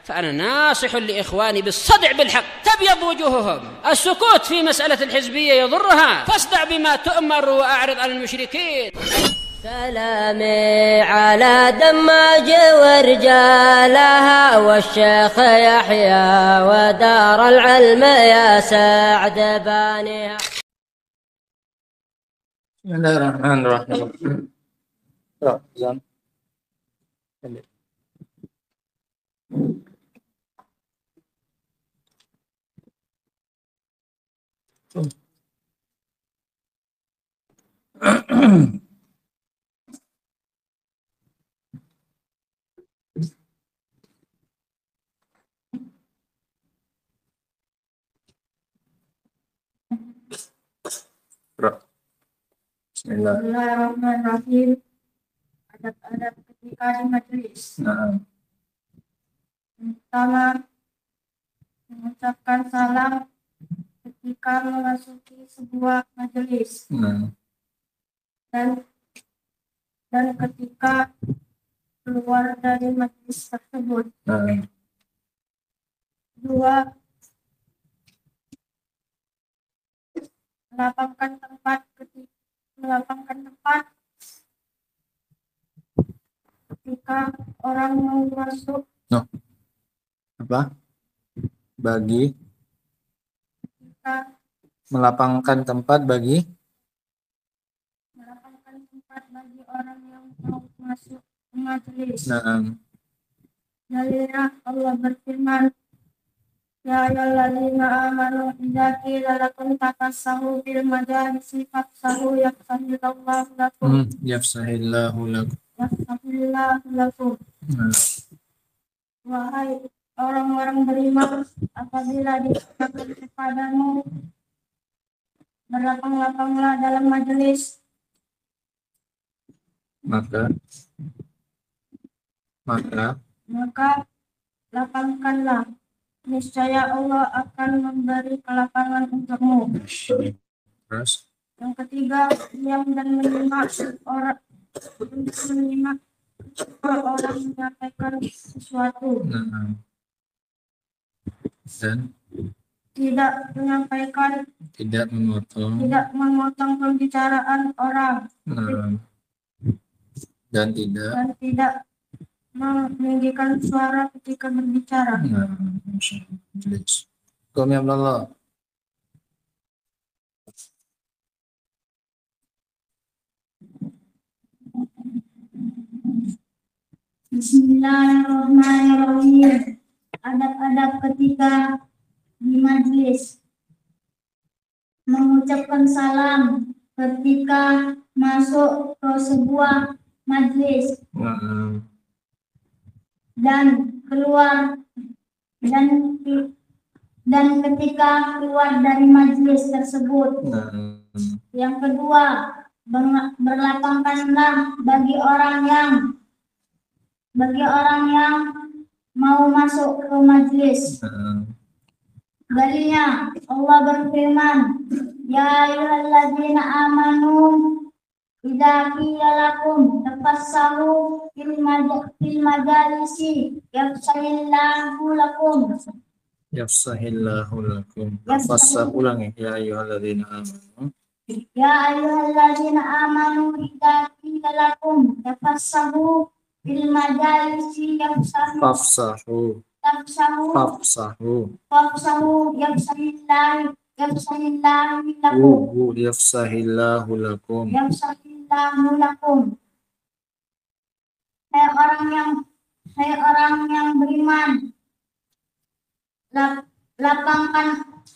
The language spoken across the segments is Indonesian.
فأنا ناصح لإخواني بالصدع بالحق تبيض وجوههم. السكوت في مسألة الحزبية يضرها، فاصدع بما تؤمر وأعرض عن المشركين. سلامي على دماج ورجالها والشيخ يحيى ودار العلم يا سعد بانيها. بسم الله الرحمن الرحيم. Bismillahirrahmanirrahim. Adab-adab ketika di majelis. Pertama, mengucapkan salam ketika memasuki sebuah majelis. Dan ketika keluar dari majelis tersebut. Dua, melapangkan tempat ketika orang mau masuk. Melapangkan tempat bagi orang yang mau masuk ke majelis. Dalilnya Allah berfirman, Ya ayyuhalladzina amanu idza qila lakum tafassahu fil majalisi fafsahu yafsahillahu lakum. Wahai orang-orang beriman, apabila dikatakan kepadamu berlapang-lapanglah dalam majelis, maka lapangkanlah. Niscaya Allah akan memberi kelapangan untukmu. Terus yang ketiga, diam dan menyimak orang menyampaikan sesuatu. Dan tidak memotong pembicaraan orang. Dan tidak meninggikan suara ketika berbicara. Bismillahirrahmanirrahim. Adab-adab ketika di majlis. Mengucapkan salam ketika masuk ke sebuah majlis. Dan ketika keluar dari majelis tersebut. Yang kedua, berlapangkanlah bagi orang yang mau masuk ke majelis. Dalilnya Allah berfirman, Ya ayyuhalladzina amanu idza qila lakum tafassahu fil majalisi yafsahillahu lakum. Ulangi. Ya ayyuhalladzina amanu. Ya ayyuhalladzina amanu idza qila lakum tafassahu fil majalisi yafsahillahu lakum. Hai orang yang beriman,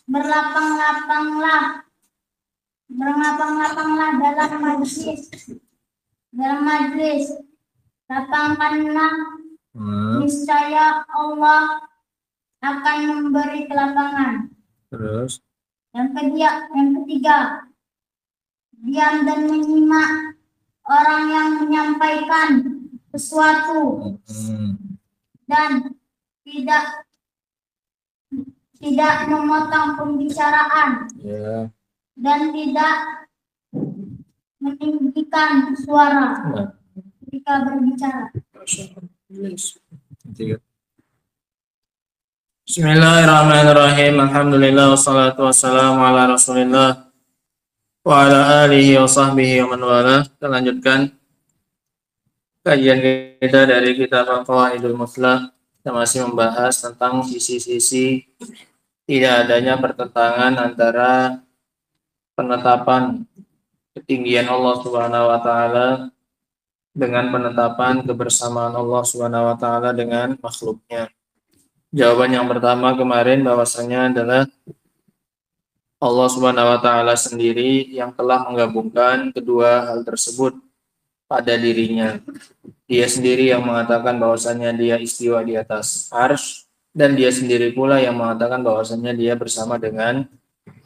berlapang-lapanglah dalam majlis. Lapangkanlah, niscaya Allah akan memberi kelapangan. Terus yang ketiga, diam dan menyimak orang yang menyampaikan sesuatu. Dan tidak memotong pembicaraan. Dan tidak meninggikan suara ketika berbicara. Bismillahirrahmanirrahim. Alhamdulillah wassalatu wassalamu ala Rasulillah wa ala alihi wa sahbihi wa man wala. Kita lanjutkan kajian kita dari kitab Al-Qawaidul Muflah. Kita masih membahas tentang sisi-sisi tidak adanya pertentangan antara penetapan ketinggian Allah Subhanahu wa taala dengan penetapan kebersamaan Allah Subhanahu wa taala dengan makhluknya. Jawaban yang pertama kemarin bahwasanya adalah Allah Subhanahu wa taala sendiri yang telah menggabungkan kedua hal tersebut pada dirinya. Dia sendiri yang mengatakan bahwasanya dia istiwa di atas arsy, dan dia sendiri pula yang mengatakan bahwasanya dia bersama dengan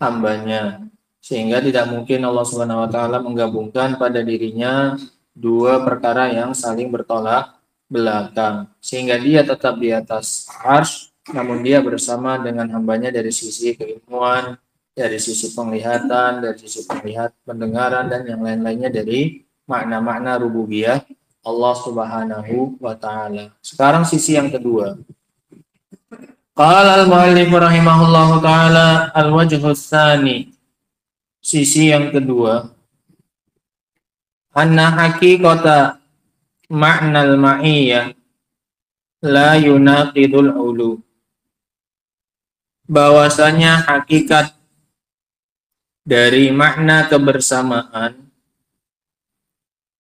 hambanya. Sehingga tidak mungkin Allah Subhanahu wa taala menggabungkan pada dirinya dua perkara yang saling bertolak belakang. Sehingga dia tetap di atas arsy, namun dia bersama dengan hambanya dari sisi keilmuan, dari sisi penglihatan, dari sisi pendengaran, dan yang lain-lainnya dari makna-makna rububiyah Allah Subhanahu wa taala. Sekarang sisi yang kedua. Qala al-muallif rahimahullahu taala al-wajhu tsani. Sisi yang kedua. Anna haqiqata ma'nal ma'iyyah la yunaqidul ulu. Bahwasanya hakikat dari makna kebersamaan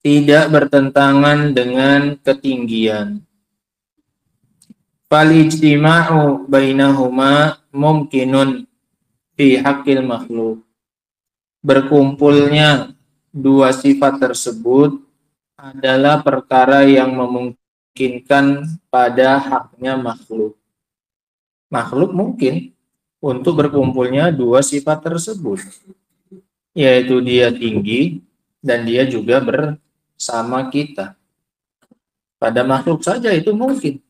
tidak bertentangan dengan ketinggian. Falijtima'u bainahuma mumkinun fi haqqil makhluk. Berkumpulnya dua sifat tersebut adalah perkara yang memungkinkan pada haknya makhluk. Makhluk mungkin untuk berkumpulnya dua sifat tersebut, yaitu dia tinggi dan dia juga bersama kita. Pada makhluk saja itu mungkin.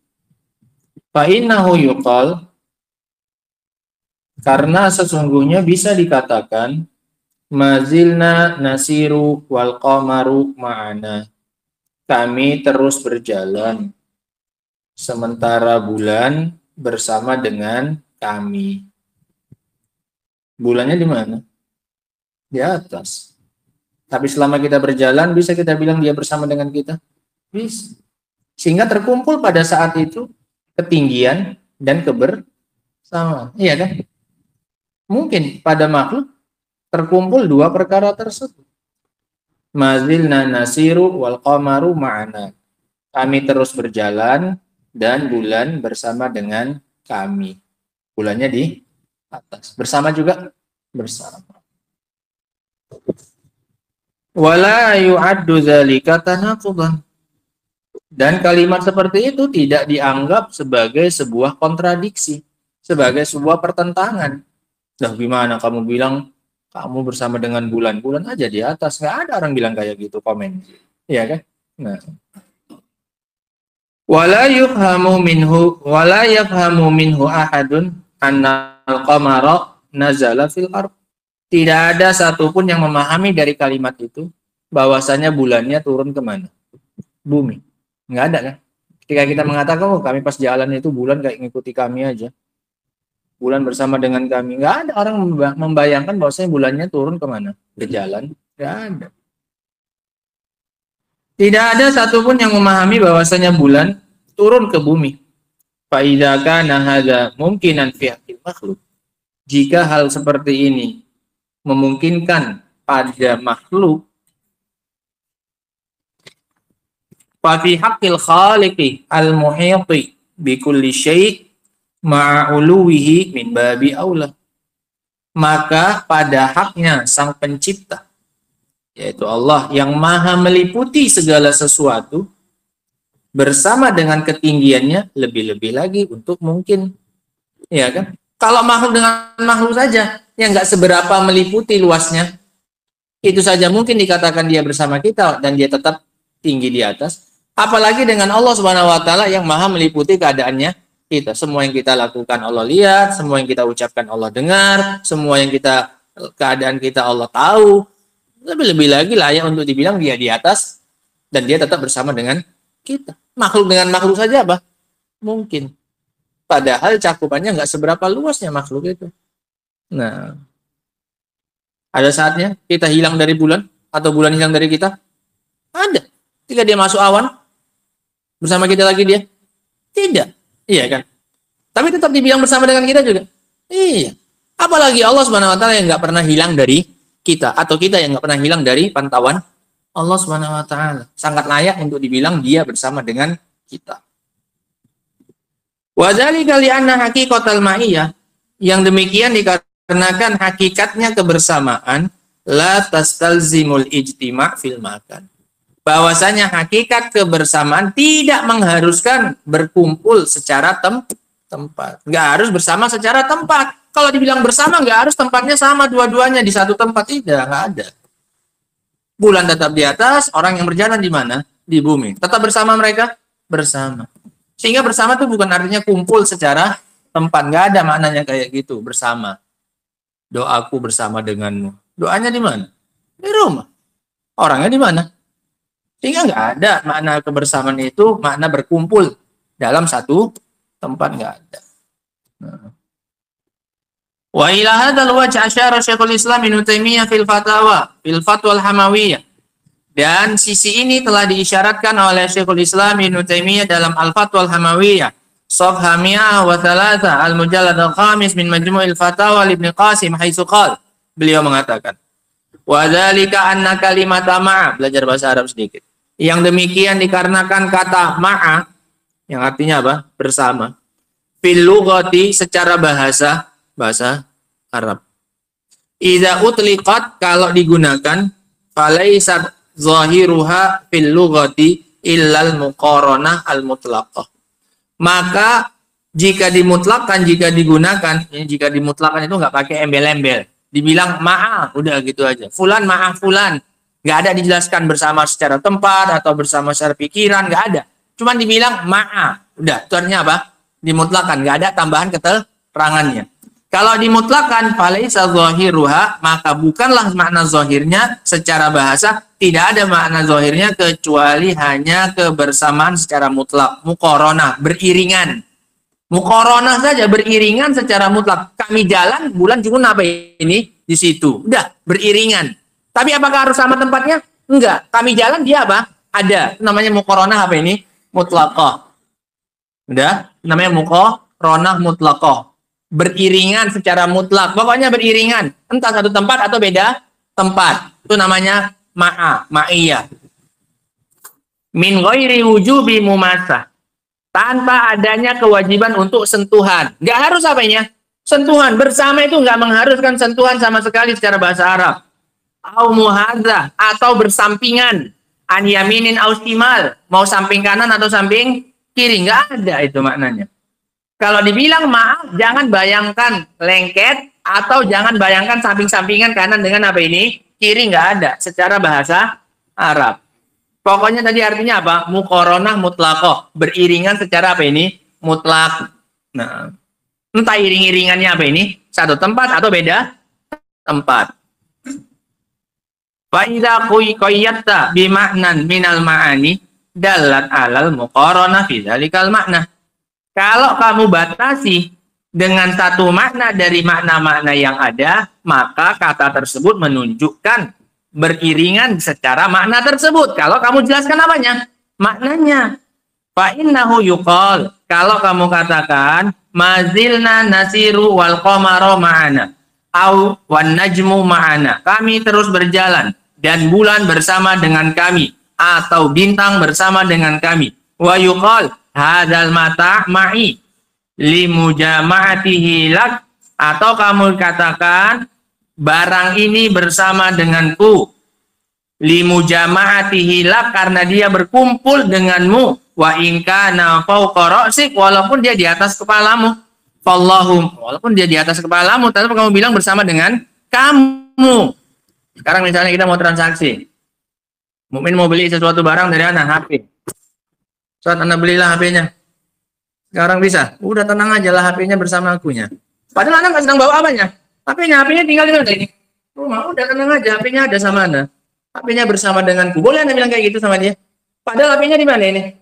Fa innahu yuqal, karena sesungguhnya bisa dikatakan mazilna nasiru wal qamaru ma'ana. Kami terus berjalan sementara bulan bersama dengan kami. Bulannya di mana? Di atas. Tapi selama kita berjalan, bisa kita bilang dia bersama dengan kita? Bisa. Sehingga terkumpul pada saat itu ketinggian dan kebersamaan. Iya kan? Mungkin pada makhluk terkumpul dua perkara tersebut. Mazilna nasiru wal qamaru ma'ana. Kami terus berjalan dan bulan bersama dengan kami. Bulannya di atas. Bersama juga? Bersama. Wala yu'addu dzalika tanaqudan. Dan kalimat seperti itu tidak dianggap sebagai sebuah kontradiksi, sebagai sebuah pertentangan. Nah, gimana kamu bilang kamu bersama dengan bulan? Bulan aja di atas. Nggak ada orang bilang kayak gitu, komen. Iya kan? Nah. Wala yafhamu minhu ahadun annal qamara nazala fil ardh. Tidak ada satupun yang memahami dari kalimat itu bahwasanya bulannya turun kemana? Bumi. Nggak ada kan? Ketika kita mengatakan, oh kami pas jalan itu bulan kayak ngikuti kami aja. Bulan bersama dengan kami. Nggak ada orang membayangkan bahwasanya bulannya turun kemana? Ke jalan. Nggak ada. Tidak ada satupun yang memahami bahwasanya bulan turun ke bumi. Fa idza kana hadza mumkinan fi haqqil makhluk. Jika hal seperti ini memungkinkan pada makhluk, fa fi haqqil khaliqi al-muhiti bi kulli syai' ma'uluwihi min babi aula. Maka pada haknya sang pencipta, yaitu Allah yang maha meliputi segala sesuatu, bersama dengan ketinggiannya lebih-lebih lagi untuk mungkin. Ya kan? Kalau makhluk dengan makhluk saja yang nggak seberapa meliputi luasnya, itu saja mungkin dikatakan dia bersama kita dan dia tetap tinggi di atas. Apalagi dengan Allah Subhanahu wa taala yang maha meliputi keadaannya kita. Semua yang kita lakukan Allah lihat, semua yang kita ucapkan Allah dengar, semua yang keadaan kita Allah tahu. Lebih-lebih lagi layak untuk dibilang dia di atas dan dia tetap bersama dengan kita. Makhluk dengan makhluk saja apa? Mungkin. Padahal cakupannya nggak seberapa luasnya makhluk itu. Nah, ada saatnya kita hilang dari bulan atau bulan hilang dari kita. Ada. Ketika dia masuk awan, bersama kita lagi dia? Tidak. Iya kan? Tapi tetap dibilang bersama dengan kita juga. Iya. Apalagi Allah Subhanahu wa taala yang nggak pernah hilang dari kita, atau kita yang nggak pernah hilang dari pantauan Allah Subhanahu wa taala. Sangat layak untuk dibilang dia bersama dengan kita. Wa dzalika li anna haqiqatal ma'iyah, yang demikian dikarenakan hakikatnya kebersamaan la tastalzimul ijtima' fil makan. Bahwasanya hakikat kebersamaan tidak mengharuskan berkumpul secara tempat. Nggak harus bersama secara tempat. Kalau dibilang bersama, nggak harus tempatnya sama dua-duanya di satu tempat. Tidak, nggak ada. Bulan tetap di atas, orang yang berjalan di mana? Di bumi. Tetap bersama mereka? Bersama. Sehingga bersama itu bukan artinya kumpul secara tempat. Nggak ada maknanya kayak gitu, bersama. Doaku bersama denganmu. Doanya di mana? Di rumah. Orangnya di mana? Sehingga nggak ada makna kebersamaan itu, makna berkumpul dalam satu tempat, nggak ada. Wa ila hadzal wajh asyara Syekhul Islam Ibnu Taimiyah fil fatwa al-hamawiyah. Dan sisi ini telah diisyaratkan oleh Syekhul Islam Ibnu Taimiyah dalam Al-Fatwa al-Hamawiyah, Shafha 103 al-mujallad al-khamis min Majmu'il Fatawa Ibnu Qasim haitsu qala. Beliau mengatakan, wa dzalika anna kalimata ma'a, belajar bahasa Arab sedikit. Yang demikian dikarenakan kata ma'a, yang artinya apa? Bersama. Fil lughati, secara bahasa Arab. Idza utliqat, kalau digunakan, falaisat zahiruha fil lughati illal muqaranah al mutlaqah. Maka jika dimutlakan, jika digunakan, ini jika dimutlakan itu nggak pakai embel-embel. Dibilang ma'a, udah gitu aja. Fulan ma'a fulan. Nggak ada dijelaskan bersama secara tempat atau bersama secara pikiran, nggak ada. Cuman dibilang ma'a, udah. Itu artinya apa? Dimutlakan, nggak ada tambahan keterangannya. Kalau dimutlakan, falaisa zahiruha, maka bukanlah makna zahirnya secara bahasa, tidak ada makna zahirnya kecuali hanya kebersamaan secara mutlak, muqaranah, beriringan. Muqaranah saja, beriringan secara mutlak. Kami jalan, bulan juga apa ini? Di situ. Udah, beriringan. Tapi apakah harus sama tempatnya? Enggak. Kami jalan, dia apa? Ada. Namanya muqaranah apa ini? Mutlaqah. Udah, namanya muqaranah mutlaqah. Beriringan secara mutlak. Pokoknya beriringan. Entah satu tempat atau beda tempat. Itu namanya ma'iyah. Min ghairi wujubi mumasah. Tanpa adanya kewajiban untuk sentuhan. Nggak harus apanya? Sentuhan. Bersama itu nggak mengharuskan sentuhan sama sekali secara bahasa Arab. Au muhadzah, atau bersampingan. An yaminin au shimal. Mau samping kanan atau samping kiri. Nggak ada itu maknanya. Kalau dibilang maaf, jangan bayangkan lengket atau jangan bayangkan samping-sampingan kanan dengan apa ini? Kiri, nggak ada secara bahasa Arab. Pokoknya tadi artinya apa? Muqaranah mutlaqah, beriringan secara apa ini? Mutlak. Nah, entah iring-iringannya apa ini? Satu tempat atau beda tempat. Fa idza qayyatta bi ma'nan minal ma'ani dalat 'alal muqaranah fi dzalikal ma'na. Kalau kamu batasi dengan satu makna dari makna-makna yang ada, maka kata tersebut menunjukkan beriringan secara makna tersebut. Kalau kamu jelaskan apanya? Maknanya. Fa innahu yuqal. Kalau kamu katakan mazilna nasiru wal qamaru ma'ana au wan najmu ma'ana. Kami terus berjalan dan bulan bersama dengan kami atau bintang bersama dengan kami. Wa yuqal hadal mata ma'i limujama'atihi lak, atau kamu katakan barang ini bersama denganku limujama'atihi lak, karena dia berkumpul denganmu, wa in kana fawqa ra'sik, walaupun dia di atas kepalamu, fallahum, walaupun dia di atas kepalamu, tapi kamu bilang bersama dengan kamu. Sekarang misalnya kita mau transaksi, mukmin mau beli sesuatu barang dari anak HP. Saat Anda belilah HP-nya. Sekarang bisa. Udah tenang aja lah, HP-nya bersama akunya. Padahal Anda nggak sedang bawa apanya. HP-nya tinggal di ini. Rumah, udah tenang aja, HP-nya ada sama Anda. HP-nya bersama denganku. Boleh Anda bilang kayak gitu sama dia? Padahal HP-nya di mana ini?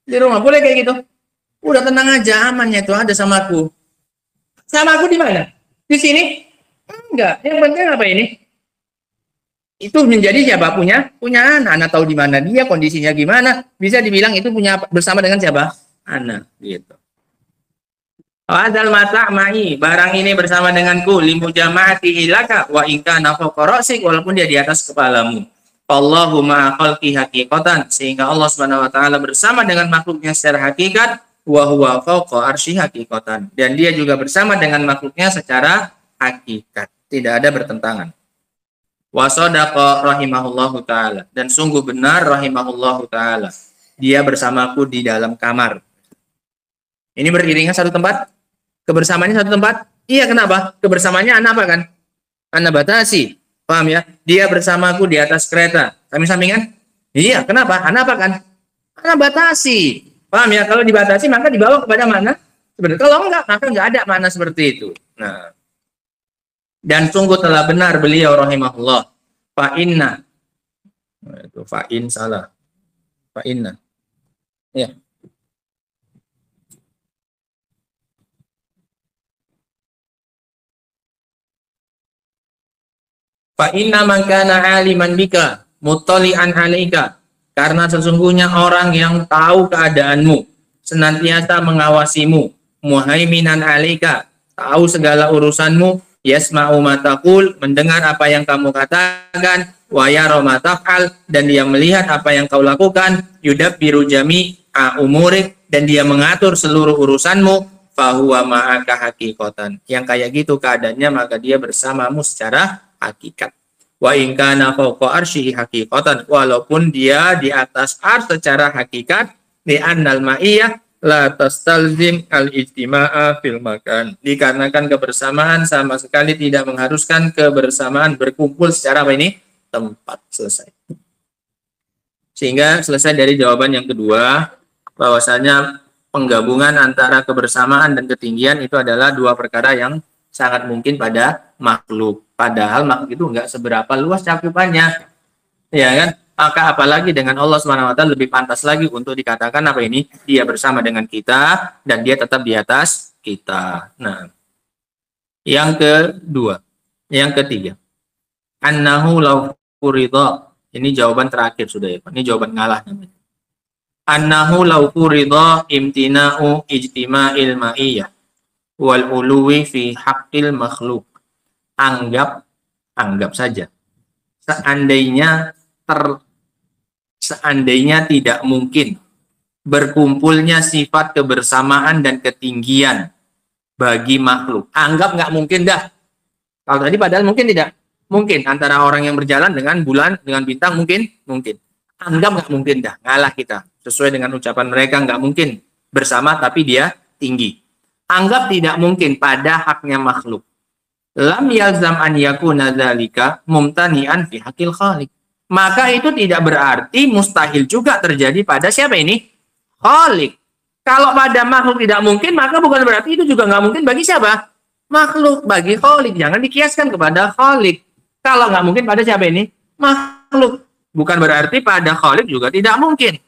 Di rumah. Boleh kayak gitu? Udah tenang aja, amannya itu ada sama aku. Sama aku di mana? Di sini? Enggak. Yang penting apa ini? Itu menjadi siapa? Punya anak. Anak tahu di mana dia, kondisinya gimana. Bisa dibilang itu punya bersama dengan siapa? Anak. Gitu. Hadal mata ma'i. Barang ini bersama denganku. Limu jama'ati ilaka. Wa inka nafokorosik. Walaupun dia di atas kepalamu. Allahumma khalqi hakikatan. Sehingga Allah Subhanahu wa ta'ala bersama dengan makhluknya secara hakikat. Wa huwa fawqa arsy hakikatan, dan dia juga bersama dengan makhluknya secara hakikat, tidak ada bertentangan. Wa sadaqa rahimahullahu taala, dan sungguh benar rahimahullahu taala, dia bersamaku di dalam kamar. Ini beriringan satu tempat, kebersamaannya satu tempat. Iya, kenapa? Kebersamaannya anak apa kan? Anak batasi, paham ya? Dia bersamaku di atas kereta, samping-sampingan. Iya, kenapa? Anak apa kan? Anak batasi. Paham ya? Kalau dibatasi maka dibawa kepada mana? Sebenarnya kalau enggak, maka enggak ada mana seperti itu. Nah, dan sungguh telah benar beliau rahimahullah. Fa'inna. Itu fa'in salah. Fa'inna. Ya. Fa'inna man kana aliman bika muttali'an 'alaika. Karena sesungguhnya orang yang tahu keadaanmu, senantiasa mengawasimu, muhaiminan 'alaika, tahu segala urusanmu, yasma'u ma taqul, mendengar apa yang kamu katakan, wa yara ma taf'al, dan dia melihat apa yang kau lakukan, yudabbiru jami'a umurik, dan dia mengatur seluruh urusanmu, fahuwa ma'aka haqiqatan. Yang kayak gitu keadaannya, maka dia bersamamu secara hakikat. Wa in kana fawqa arsyihi haqiqatan, walaupun dia di atas ars secara hakikat, li annal ma'iyah la tastalzim al-ijtima'a fil makan. Dikarenakan kebersamaan sama sekali tidak mengharuskan kebersamaan berkumpul secara apa ini? Tempat. Selesai. Sehingga selesai dari jawaban yang kedua, bahwasanya penggabungan antara kebersamaan dan ketinggian itu adalah dua perkara yang sangat mungkin pada makhluk. Padahal makhluk itu enggak seberapa luas cakupannya. Ya kan? Maka apalagi dengan Allah Subhanahu wa taala lebih pantas lagi untuk dikatakan apa ini? Dia bersama dengan kita dan dia tetap di atas kita. Nah, yang kedua, yang ketiga. Annahu law furida. Ini jawaban terakhir sudah ya, Pak. Ini jawaban ngalah namanya. Annahu law furida imtina'u ijtima'il ma'iyah wal uluwi fi haqqil makhluk. Anggap saja. Seandainya tidak mungkin berkumpulnya sifat kebersamaan dan ketinggian bagi makhluk. Anggap nggak mungkin dah. Kalau tadi padahal mungkin tidak. Mungkin antara orang yang berjalan dengan bulan, dengan bintang mungkin. Anggap nggak mungkin dah. Ngalah kita. Sesuai dengan ucapan mereka nggak mungkin bersama tapi dia tinggi. Anggap tidak mungkin pada haknya makhluk. Lam yalzam an yakuna dzalika mumtani'an fi haqqil khaliq. Maka itu tidak berarti mustahil juga terjadi pada siapa ini? Khaliq. Kalau pada makhluk tidak mungkin, maka bukan berarti itu juga nggak mungkin bagi siapa? Makhluk. Bagi Khaliq. Jangan dikiaskan kepada Khaliq. Kalau nggak mungkin pada siapa ini? Makhluk. Bukan berarti pada Khaliq juga tidak mungkin.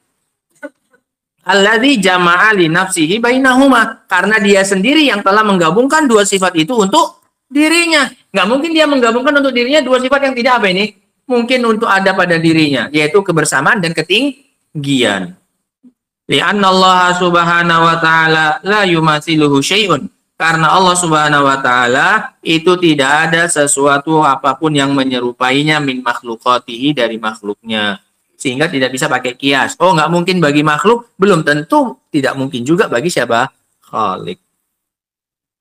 Alladzi jama'a li nafsihi bainahuma. Karena dia sendiri yang telah menggabungkan dua sifat itu untuk dirinya. Nggak mungkin dia menggabungkan untuk dirinya dua sifat yang tidak apa ini? Mungkin untuk ada pada dirinya, yaitu kebersamaan dan ketinggian. Li'anna Allah subhanahu wa ta'ala la yumathiluhu syai'un. Karena Allah subhanahu wa ta'ala itu tidak ada sesuatu apapun yang menyerupainya min makhlukatihi dari makhluknya. Sehingga tidak bisa pakai kias. Oh, nggak mungkin bagi makhluk, belum tentu tidak mungkin juga bagi siapa? Khaliq.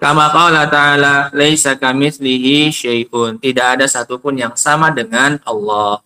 Kama qala ta'ala laisa kamitslihi syai'un. Tidak ada satupun yang sama dengan Allah.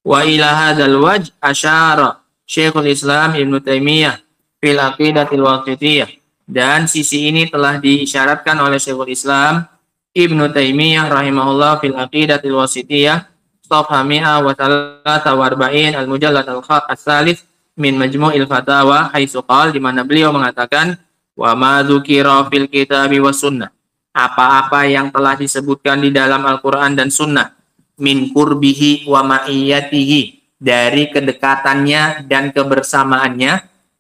Wa ila hadzal wajh asyara Syekhul Islam Ibnu Taimiyah fil aqidatil wasithiyah. Dan sisi ini telah diisyaratkan oleh Syekhul Islam Ibnu Taimiyah rahimahullah fil aqidatil wasithiyah safha 143 al-mujallad al-tsalits min majmu'il fatawa haitsu qala, di mana beliau mengatakan wa ma dzukira fil kitabi was sunnah, apa-apa yang telah disebutkan di dalam Al-Qur'an dan sunnah, min qurbihi wa ma'iyatihi, dari kedekatannya dan kebersamaannya,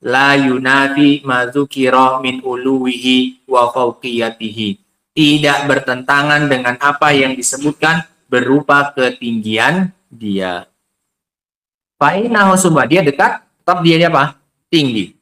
la yunafi ma dzukira min uluwihi wa fawqiyatihi. Tidak bertentangan dengan apa yang disebutkan berupa ketinggian dia. Fa innahu subhanahu, dia dekat, tetap dia apa? Tinggi.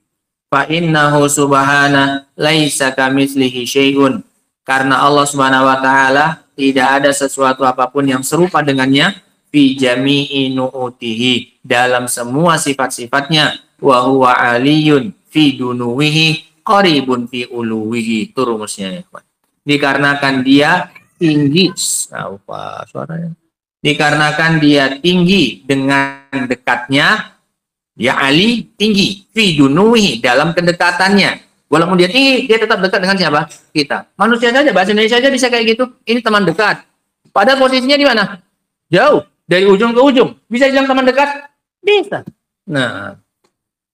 Fa innahu subhana laisa kamitslihi syai'un. Karena Allah Subhanahu wa taala tidak ada sesuatu apapun yang serupa dengannya fi jami'i nu'utihi, dalam semua sifat-sifatnya, wa huwa aliyun fi dunuwihi qaribun fi uluwihi. Itu rumusnya ya, Pak. Dikarenakan dia tinggi, apa suaranya? Dikarenakan dia tinggi dengan dekatnya, dia ali tinggi fi dunuwihi, dalam kedekatannya. Walaupun dia tinggi, dia tetap dekat dengan siapa? Kita. Manusia saja, bahasa Indonesia saja bisa kayak gitu. Ini teman dekat. Padahal posisinya di mana? Jauh. Dari ujung ke ujung. Bisa bilang teman dekat? Bisa. Nah,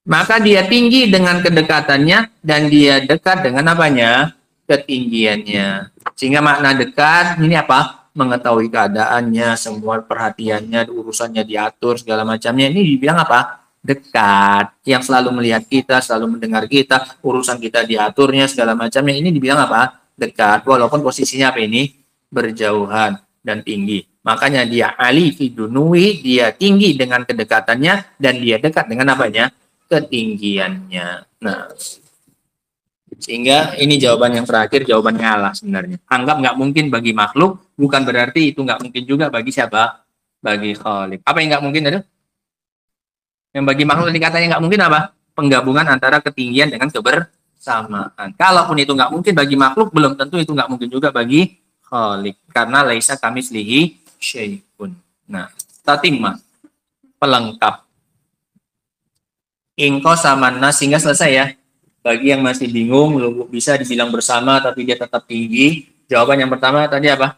maka dia tinggi dengan kedekatannya dan dia dekat dengan apanya? Ketinggiannya. Sehingga makna dekat, ini apa? Mengetahui keadaannya, semua perhatiannya, urusannya diatur, segala macamnya. Ini dibilang apa? Dekat, yang selalu melihat kita, selalu mendengar kita, urusan kita diaturnya, segala macamnya. Ini dibilang apa? Dekat, walaupun posisinya apa ini? Berjauhan dan tinggi. Makanya dia ali fi dunuwi, dia tinggi dengan kedekatannya, dan dia dekat dengan apanya? Ketinggiannya. Nah, sehingga ini jawaban yang terakhir, jawaban ngalah sebenarnya. Anggap nggak mungkin bagi makhluk, bukan berarti itu nggak mungkin juga bagi siapa? Bagi Khalik. Apa yang nggak mungkin itu? Yang bagi makhluk tadi katanya nggak mungkin apa? Penggabungan antara ketinggian dengan kebersamaan. Kalaupun itu nggak mungkin bagi makhluk, belum tentu itu nggak mungkin juga bagi Khalik. Karena laisa kamitslihi syai'un. Nah, tatimah, pelengkap. Ingko samanna, sehingga selesai ya. Bagi yang masih bingung, bisa dibilang bersama tapi dia tetap tinggi. Jawaban yang pertama tadi apa?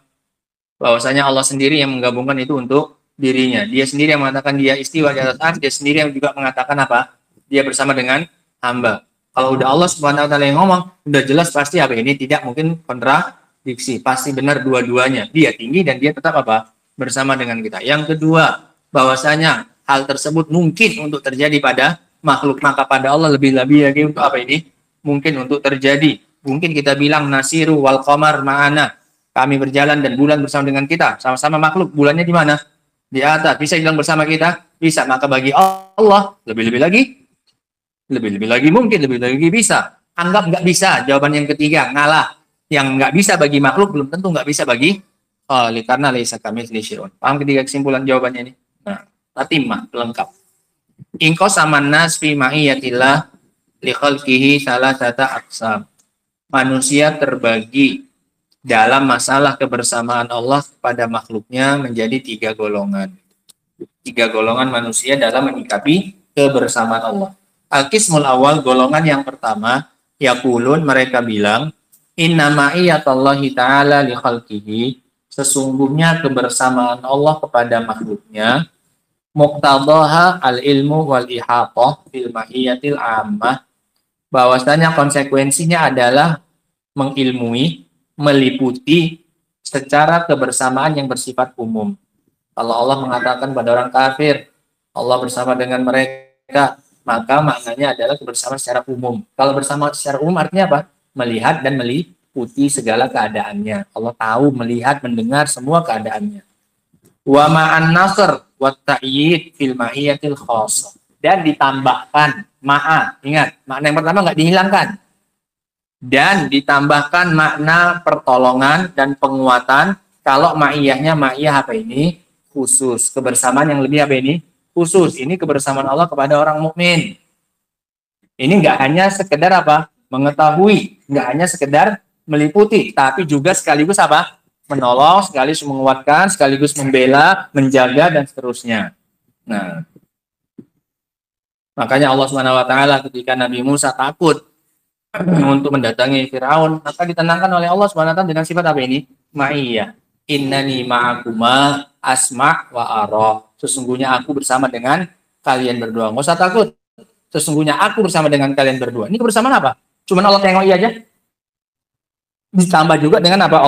Bahwasanya Allah sendiri yang menggabungkan itu untuk dirinya. Dia sendiri yang mengatakan dia istiwa di atas arsy, dia sendiri yang juga mengatakan apa? Dia bersama dengan hamba. Kalau udah Allah Subhanahu wa taala yang ngomong, udah jelas pasti apa ini tidak mungkin kontradiksi, pasti benar dua-duanya. Dia tinggi dan dia tetap apa? Bersama dengan kita. Yang kedua, bahwasanya hal tersebut mungkin untuk terjadi pada makhluk, maka pada Allah lebih-lebih lagi untuk apa ini? Mungkin untuk terjadi. Mungkin kita bilang nasiru wal qamar ma'ana. Kami berjalan dan bulan bersama dengan kita. Sama-sama makhluk. Bulannya di mana? Di atas. Bisa bilang bersama kita? Bisa. Maka bagi Allah lebih-lebih lagi mungkin, lebih lagi bisa. Anggap nggak bisa. Jawaban yang ketiga, ngalah. Yang nggak bisa bagi makhluk belum tentu nggak bisa bagi karena laisa kamitslihi syai'un. Paham ketiga kesimpulan jawabannya ini? Nah, tatimah, lengkap. Ingko samannas fi ma'iyatillah li khalqihi salasata aqsam. Manusia terbagi dalam masalah kebersamaan Allah kepada makhluknya menjadi 3 golongan. 3 golongan manusia dalam menyikapi kebersamaan Allah. Al-qismul awal, golongan yang pertama, yaqulun, mereka bilang, inna ma'iyatallahi ta'ala li khalqihi, sesungguhnya kebersamaan Allah kepada makhluknya, muqtadaha al-ilmu wal ihatah fil ma'iyatil ammah, bahwasanya konsekuensinya adalah mengilmui, meliputi secara kebersamaan yang bersifat umum. Kalau Allah mengatakan pada orang kafir, Allah bersama dengan mereka, maka maknanya adalah kebersamaan secara umum. Kalau bersama secara umum artinya apa? Melihat dan meliputi segala keadaannya. Allah tahu, melihat, mendengar semua keadaannya. Wa ma'an nasr wa ta'yid fil ma'iyatil khassah. Dan ditambahkan ma'a. Ingat, makna yang pertama nggak dihilangkan. Dan ditambahkan makna pertolongan dan penguatan kalau ma'iyahnya ma'iyah apa ini? Khusus. Kebersamaan yang lebih apa ini? Khusus. Ini kebersamaan Allah kepada orang mukmin. Ini nggak hanya sekedar apa? Mengetahui. Nggak hanya sekedar meliputi. Tapi juga sekaligus apa? Menolong, sekaligus menguatkan, sekaligus membela, menjaga, dan seterusnya. Nah, makanya Allah Subhanahu wa taala ketika Nabi Musa takut untuk mendatangi Firaun, maka ditenangkan oleh Allah Subhanahu wa taala dengan sifat apa ini? Ma'iyah. Innani ma'akuma asma' wa ara. Sesungguhnya aku bersama dengan kalian berdua. Nggak usah takut. Sesungguhnya aku bersama dengan kalian berdua. Ini kebersamaan apa? Cuman Allah tengok iya aja. Ditambah juga dengan apa?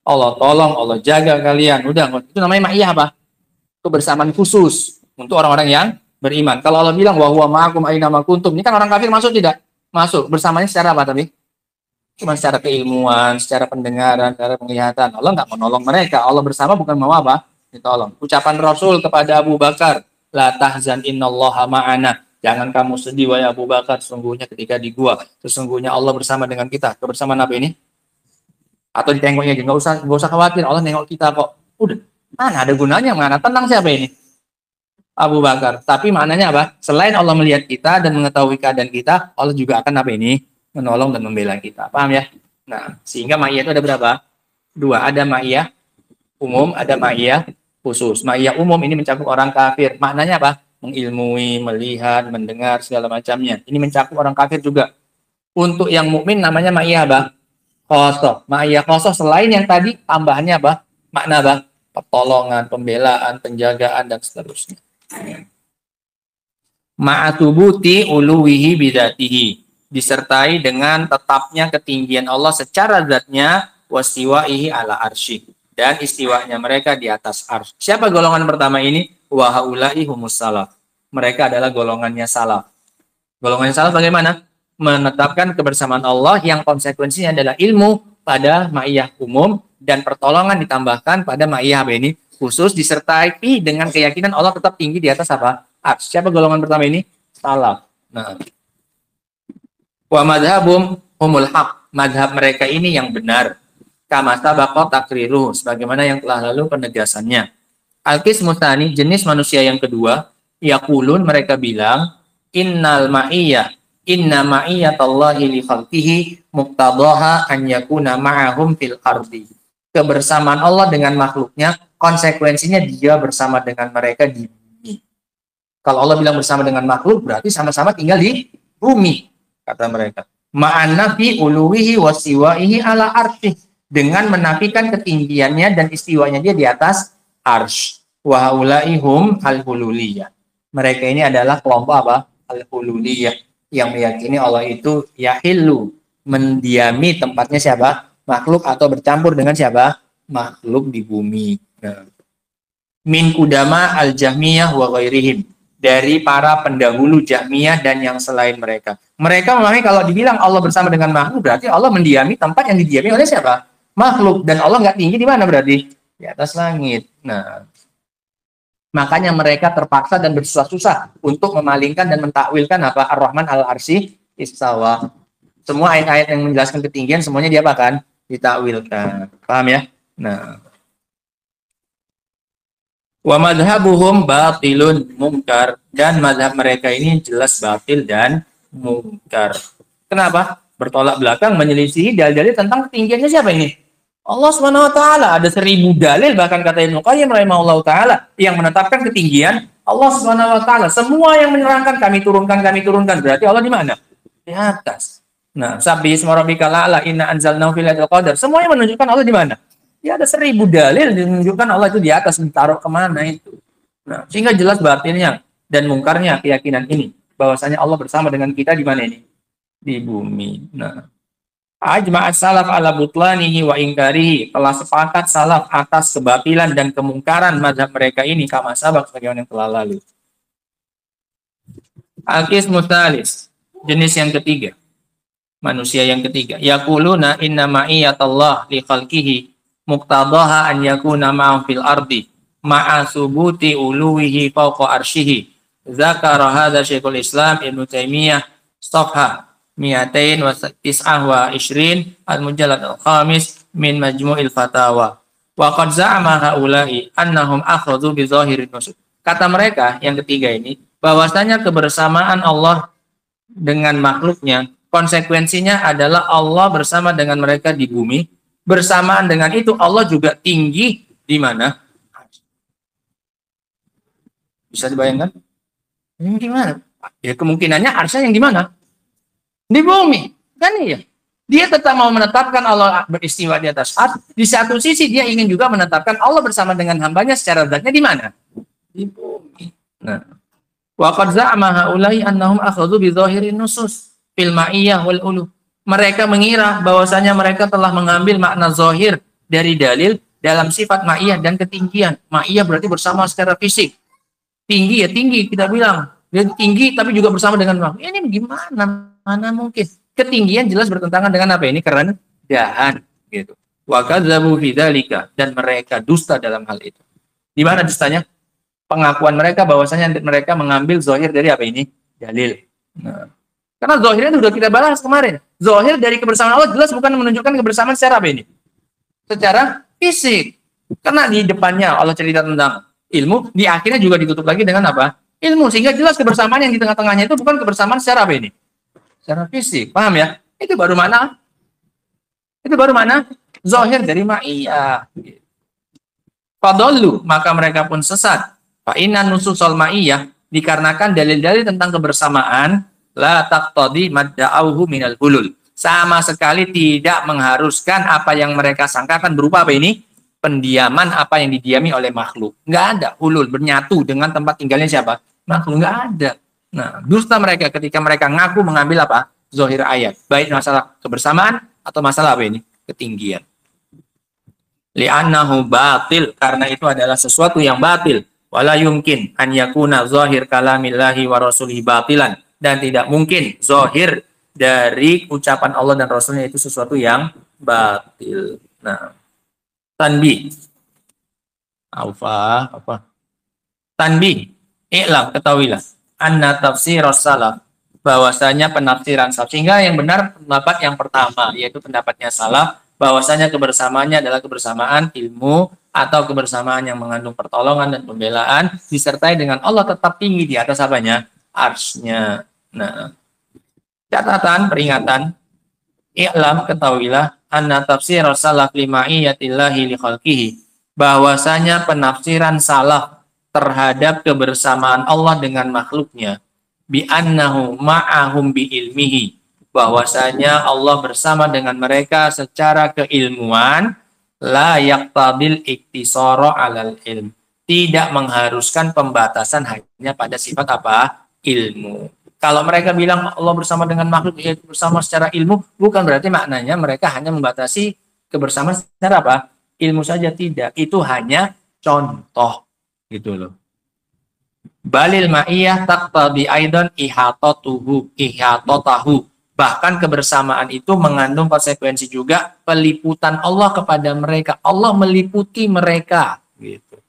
Allah tolong, Allah jaga kalian. Udah, itu namanya ma'iyah apa? Kebersamaan khusus untuk orang-orang yang beriman. Kalau Allah bilang wa huwa ma'akum aina ma kuntum, ini kan orang kafir masuk tidak? Masuk. Bersamanya secara apa tapi? Cuma secara keilmuan, secara pendengaran, secara penglihatan. Allah nggak menolong mereka. Allah bersama bukan mau apa? Ditolong. Ucapan Rasul kepada Abu Bakar, la tahzan innallaha ma'ana. Jangan kamu sedih wahai Abu Bakar, sesungguhnya ketika di gua, sesungguhnya Allah bersama dengan kita. Kebersamaan apa ini? Atau ditengoknya aja, nggak usah khawatir, Allah nengok kita kok. Udah, mana ada gunanya, mana tenang siapa ini? Abu Bakar. Tapi maknanya apa? Selain Allah melihat kita dan mengetahui keadaan kita, Allah juga akan apa ini? Menolong dan membela kita. Paham ya? Nah, sehingga ma'iyah itu ada berapa? Dua. Ada ma'iyah umum, ada ma'iyah khusus. Ma'iyah umum ini mencakup orang kafir. Maknanya apa? Mengilmui, melihat, mendengar, segala macamnya. Ini mencakup orang kafir juga. Untuk yang mukmin namanya ma'iyah apa? Khosoh. Ma'iyah khosoh selain yang tadi, tambahannya apa? Makna apa? Pertolongan, pembelaan, penjagaan, dan seterusnya. Ma'atubuti uluwihi bidatihi. Disertai dengan tetapnya ketinggian Allah secara zatnya, wastiwaihi ala arsy, dan istiwanya mereka di atas arsy. Siapa golongan pertama ini? Wa haula'i humus salaf. Mereka adalah golongannya salaf. Golongannya salaf bagaimana? Menetapkan kebersamaan Allah yang konsekuensinya adalah ilmu pada ma'iyah umum dan pertolongan ditambahkan pada ma'iyah ini khusus, disertai dengan keyakinan Allah tetap tinggi di atas apa? Arsy. Siapa golongan pertama ini? Salaf. Nah, wa madhabum humul haq. Madhab mereka ini yang benar. Kama sabaqa takriruh, sebagaimana yang telah lalu penegasannya. Al-qismu tsani, jenis manusia yang kedua, yaqulun, mereka bilang, innal ma'iyah, inna ma'iyatallahi li khalqihi muqtadaha an yakuna ma'ahum fil ardi. Kebersamaan Allah dengan makhluknya, konsekuensinya dia bersama dengan mereka di bumi. Kalau Allah bilang bersama dengan makhluk, berarti sama-sama tinggal di bumi, kata mereka. Ma'anna fi uluwihi wasiwaihi ala arsy, dengan menafikan ketinggiannya dan istiwanya dia di atas arsy. Wa haulaihum al-hululiyah. Mereka ini adalah kelompok apa? Al-hululiyah, yang meyakini Allah itu yahillu, mendiami tempatnya siapa? Makhluk, atau bercampur dengan siapa? Makhluk di bumi. Nah. Min kudama al-jahmiyah wa ghairihim, dari para pendahulu Jahmiyah dan yang selain mereka. Mereka memahami kalau dibilang Allah bersama dengan makhluk, berarti Allah mendiami tempat yang didiami oleh siapa? Makhluk. Dan Allah nggak tinggi di mana berarti? Di atas langit. Nah, makanya mereka terpaksa dan bersusah-susah untuk memalingkan dan mentakwilkan apa? Ar-Rahman al-Arsy istawa. Semua ayat-ayat yang menjelaskan ketinggian semuanya diapakan? Ditakwilkan. Paham ya? Nah, wa madhabuhum batilun mungkar, dan madhab mereka ini jelas batil dan mungkar. Kenapa? Bertolak belakang, menyelisihi dalil-dalil tentang ketinggiannya siapa ini? Allah Subhanahu wa taala. Ada 1000 dalil, bahkan kata Ibnu Qayyim rahimahullahu taala, yang menetapkan ketinggian Allah Subhanahu wa taala. Semua yang menerangkan kami turunkan, berarti Allah di mana? Di atas. Nah, sabbi isma rabbikal a'la, inna anzalnahu fi lailatul qadar. Semuanya menunjukkan Allah di mana? Ya, ada 1000 dalil menunjukkan Allah itu di atas, ditaruh kemana itu. Nah, sehingga jelas batinnya dan mungkarnya keyakinan ini, bahwasanya Allah bersama dengan kita di mana ini? Di bumi. Nah, ajma'as salaf ala butlanihi wa ingkarihi, telah sepakat salaf atas kebatilan dan kemungkaran mazhab mereka ini, kama sabaq, sebagaimana yang telah lalu. Al-qismu tsalis, jenis yang ketiga, manusia yang ketiga, yaquluna inna ma'iyatallah li khalqihi muqtadaha an yakuna ma'ahum fil ardi ma'a subuti uluwihi fawqa arsyihi. Zakara hadza Syekhul Islam Ibnu Taimiyah Safha 229 al-mujallad al-khamis min Majmu'il Fatawa. Wa qad za'ama haula'i annahum akhadhu bi zahirin nusus. Kata mereka yang ketiga ini, bahwasanya kebersamaan Allah dengan makhluknya konsekuensinya adalah Allah bersama dengan mereka di bumi. Bersamaan dengan itu Allah juga tinggi di mana? Bisa dibayangkan? Ini gimana? Ya, kemungkinannya arsy yang di mana? Di bumi. Kan iya. Dia tetap mau menetapkan Allah beristiwa di atas arsy. Di satu sisi dia ingin juga menetapkan Allah bersama dengan hambanya secara zatnya di mana? Di bumi. Nah, wa qad za'ama haula'i annahum akhadhu bi dhahirin nusus fil ma'iyah wal ulu. Mereka mengira bahwasanya mereka telah mengambil makna zahir dari dalil dalam sifat ma'iyah dan ketinggian. Ma'iyah berarti bersama secara fisik. Tinggi ya tinggi, kita bilang. Dia tinggi tapi juga bersama dengan makhluk. Ini gimana? Mana mungkin? Ketinggian jelas bertentangan dengan apa ini? Kerendahan. Gitu. Wa kadzabu bidzalika, dan mereka dusta dalam hal itu. Di mana dustanya? Pengakuan mereka bahwasanya mereka mengambil zahir dari apa ini? Dalil. Nah, karena zahirnya sudah kita bahas kemarin. Zahir dari kebersamaan Allah jelas bukan menunjukkan kebersamaan secara apa ini? Secara fisik. Karena di depannya Allah cerita tentang ilmu, di akhirnya juga ditutup lagi dengan apa? Ilmu. Sehingga jelas kebersamaan yang di tengah-tengahnya itu bukan kebersamaan secara apa ini? Secara fisik. Paham ya? Itu baru mana? Itu baru mana? Zahir dari ma'iyah. Fadollu, maka mereka pun sesat. Fa'inan nususul ma'iyah, dikarenakan dalil-dalil tentang kebersamaan, la taqtadi madda'auhu minal hulul. Sama sekali tidak mengharuskan apa yang mereka sangkakan berupa apa ini? Pendiaman apa yang didiami oleh makhluk. Nggak ada hulul, bernyatu dengan tempat tinggalnya siapa? Makhluk, nggak ada. Nah, dusta mereka ketika mereka ngaku mengambil apa? Zahir ayat. Baik masalah kebersamaan atau masalah apa ini? Ketinggian. Li'annahu batil, karena itu adalah sesuatu yang batil. Wala yumkin an yakuna zahir kalamillahi wa rasulihi batilan, dan tidak mungkin zahir dari ucapan Allah dan Rasulnya itu sesuatu yang batil. Nah, tanbih. Apa? Tanbih. I'lam, ketahuilah. Anna tafsir salaf, bahwasanya penafsiran salaf. Sehingga yang benar pendapat yang pertama, yaitu pendapatnya salaf, bahwasanya kebersamaannya adalah kebersamaan ilmu atau kebersamaan yang mengandung pertolongan dan pembelaan, disertai dengan Allah tetap tinggi di atas apanya? Arsy-nya. Nah, catatan, peringatan, i'lam, ketahuilah, anna tafsir salaf lima'iyatillahi li khalqihi, bahwasanya penafsiran salaf terhadap kebersamaan Allah dengan makhluknya, bi annahu ma'ahum bi ilmihi, bahwasanya Allah bersama dengan mereka secara keilmuan, la yaqtadil iktisara 'alal ilm, tidak mengharuskan pembatasan hanya pada sifat apa? Ilmu. Kalau mereka bilang Allah bersama dengan makhluk, yaitu bersama secara ilmu, bukan berarti maknanya mereka hanya membatasi kebersamaan secara apa? Ilmu saja, tidak. Itu hanya contoh, gitu loh. Balil ma'iyah taqtadi aidan ihatatuhu. Bahkan kebersamaan itu mengandung konsekuensi juga peliputan Allah kepada mereka. Allah meliputi mereka, gitu.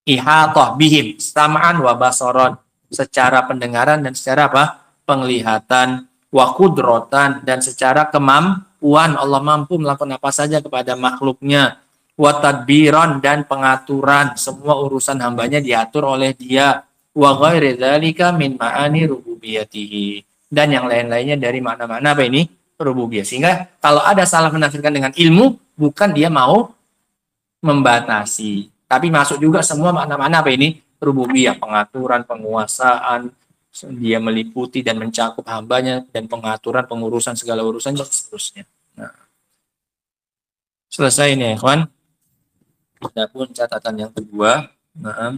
Ihatah bihim sam'an wa basaran, secara pendengaran dan secara apa? Penglihatan, wa qudratan, dan secara kemampuan. Allah mampu melakukan apa saja kepada makhluknya. Wa tadbiran, dan pengaturan, semua urusan hambanya diatur oleh Dia. Wa ghairi dzalika min ma'ani rububiyatihi, dan yang lain-lainnya dari makna-makna apa ini? Rububiyah. Sehingga kalau ada salah menafsirkan dengan ilmu, bukan dia mau membatasi, tapi masuk juga semua makna-makna apa ini? Rububiyah, pengaturan, penguasaan, dia meliputi dan mencakup hambanya, dan pengaturan, pengurusan segala urusan, dan seterusnya. Nah, selesai ini ya kawan. Adapun catatan yang kedua, nah,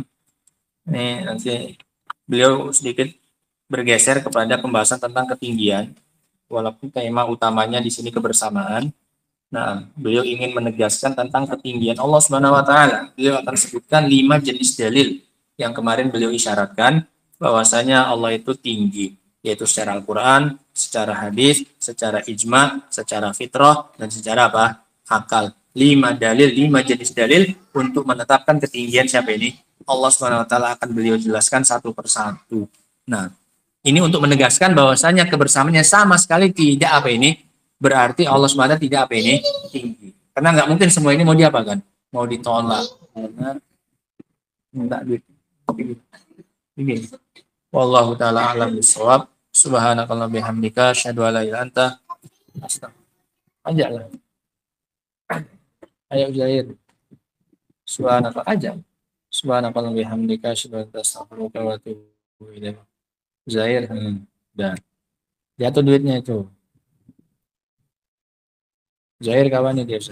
ini nanti beliau sedikit bergeser kepada pembahasan tentang ketinggian, walaupun tema utamanya di sini kebersamaan. Nah, beliau ingin menegaskan tentang ketinggian Allah Subhanahu wa taala. Beliau akan sebutkan 5 jenis dalil yang kemarin beliau isyaratkan bahwasanya Allah itu tinggi, yaitu secara Al-Qur'an, secara hadis, secara ijma, secara fitrah, dan secara apa? Akal. 5 dalil, 5 jenis dalil untuk menetapkan ketinggian siapa ini? Allah Subhanahu wa taala akan beliau jelaskan satu persatu. Nah, ini untuk menegaskan bahwasanya kebersamaannya sama sekali tidak apa ini? Berarti Allah SWT tidak apa ini? Tinggi. Karena nggak mungkin semua ini mau diapakan? Mau ditolak. Karena minta duit. Ini. Wallahu ta'ala a'lam bishawab. Subhanakallah bihamdika asyhadu an la ilaha illa anta astaghfiruka. Ajak lah. Ayo Zair. Subhanakallah aja. Subhanakallah bihamdika asyhadu an la ilaha illa anta astaghfiruka wa atubu ilaik. Zair, dan jatuh duitnya itu. Zair kawannya dia.